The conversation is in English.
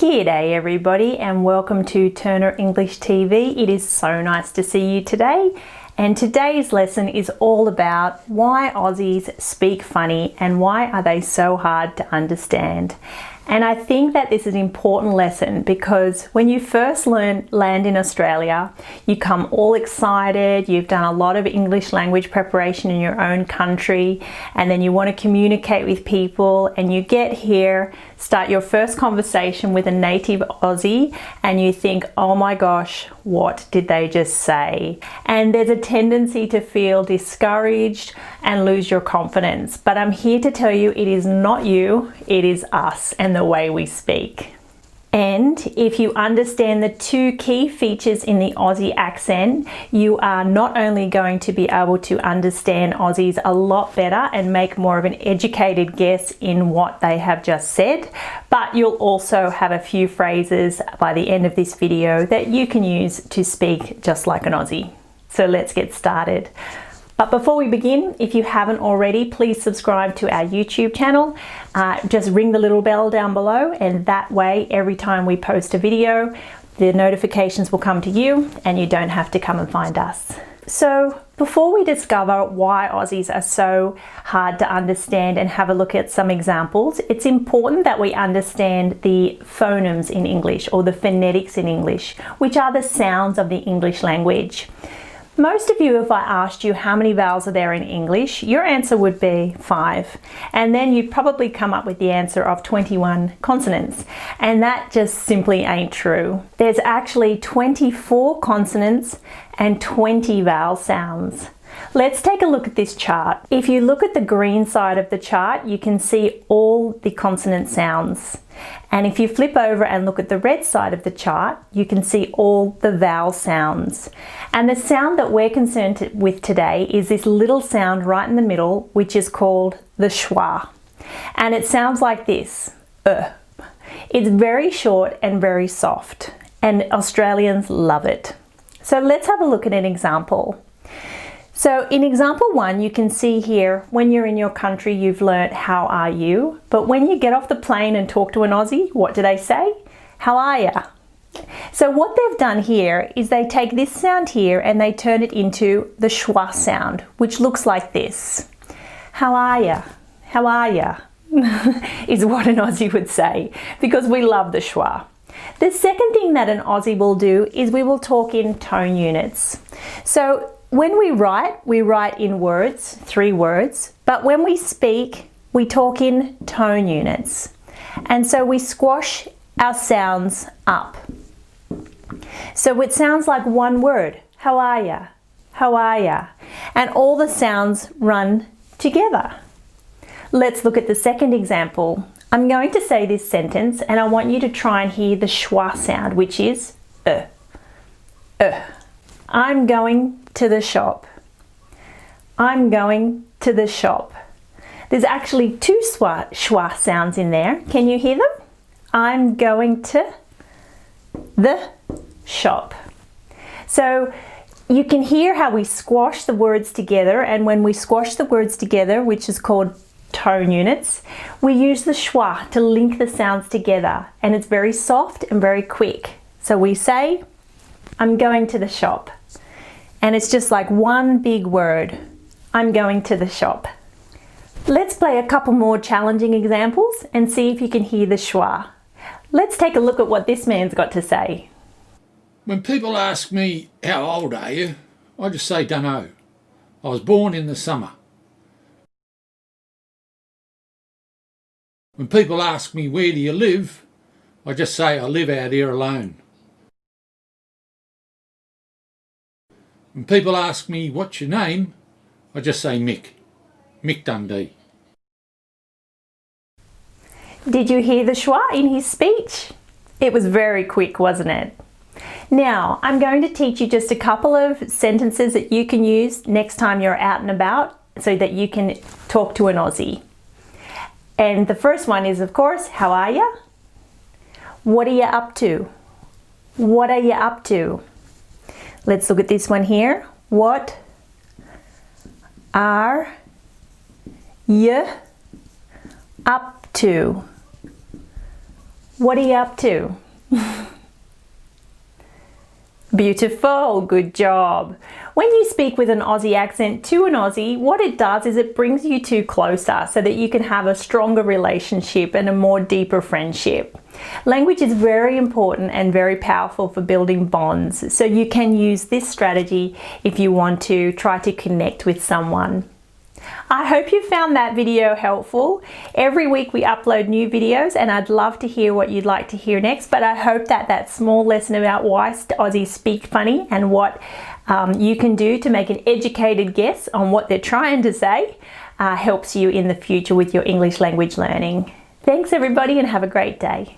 G'day everybody and welcome to Turner English TV. It is so nice to see you today, and today's lesson is all about why Aussies speak funny and why are they so hard to understand. And I think that this is an important lesson because when you first land in Australia, you come all excited, you've done a lot of English language preparation in your own country, and then you want to communicate with people, and you get here, start your first conversation with a native Aussie, and you think, oh my gosh, what did they just say? And there's a tendency to feel discouraged and lose your confidence. But I'm here to tell you it is not you, it is us and the way we speak. And if you understand the two key features in the Aussie accent, you are not only going to be able to understand Aussies a lot better and make more of an educated guess in what they have just said, but you'll also have a few phrases by the end of this video that you can use to speak just like an Aussie. So let's get started. But before we begin, if you haven't already, please subscribe to our YouTube channel. Just ring the little bell down below, and that way every time we post a video, the notifications will come to you and you don't have to come and find us. So before we discover why Aussies are so hard to understand and have a look at some examples, it's important that we understand the phonemes in English, or the phonetics in English, which are the sounds of the English language. Most of you, if I asked you how many vowels are there in English, your answer would be 5. And then you'd probably come up with the answer of 21 consonants. And that just simply ain't true. There's actually 24 consonants and 20 vowel sounds. Let's take a look at this chart. If you look at the green side of the chart, you can see all the consonant sounds. And if you flip over and look at the red side of the chart, you can see all the vowel sounds. And the sound that we're concerned with today is this little sound right in the middle, which is called the schwa. And it sounds like this, It's very short and very soft, and Australians love it. So let's have a look at an example. So in example 1, you can see here, when you're in your country, you've learnt how are you, but when you get off the plane and talk to an Aussie, what do they say? How are ya? So what they've done here is they take this sound here and they turn it into the schwa sound, which looks like this. How are ya? How are ya? is what an Aussie would say, because we love the schwa. The second thing that an Aussie will do is we will talk in tone units. So when we write in words, 3 words, but when we speak, we talk in tone units. And so we squash our sounds up. So it sounds like one word, how are ya? How are ya? And all the sounds run together. Let's look at the second example. I'm going to say this sentence and I want you to try and hear the schwa sound, which is I'm going to the shop. I'm going to the shop. There's actually 2 schwa sounds in there. Can you hear them? I'm going to the shop. So you can hear how we squash the words together, and when we squash the words together, which is called tone units, we use the schwa to link the sounds together, and it's very soft and very quick. So we say, I'm going to the shop. And it's just like one big word. I'm going to the shop. Let's play a couple more challenging examples and see if you can hear the schwa. Let's take a look at what this man's got to say. When people ask me, how old are you? I just say, dunno. I was born in the summer. When people ask me, where do you live? I just say, I live out here alone. When people ask me, what's your name? I just say Mick Dundee. Did you hear the schwa in his speech? It was very quick, wasn't it? Now, I'm going to teach you just a couple of sentences that you can use next time you're out and about so that you can talk to an Aussie. And the first one is, of course, how are ya? What are you up to? What are you up to? Let's look at this one here. What are you up to? What are you up to? Beautiful, good job. When you speak with an Aussie accent to an Aussie, what it does is it brings you two closer so that you can have a stronger relationship and a more deeper friendship. Language is very important and very powerful for building bonds, so you can use this strategy if you want to try to connect with someone. I hope you found that video helpful. Every week we upload new videos and I'd love to hear what you'd like to hear next, but I hope that that small lesson about why Aussies speak funny and what you can do to make an educated guess on what they're trying to say helps you in the future with your English language learning. Thanks everybody and have a great day.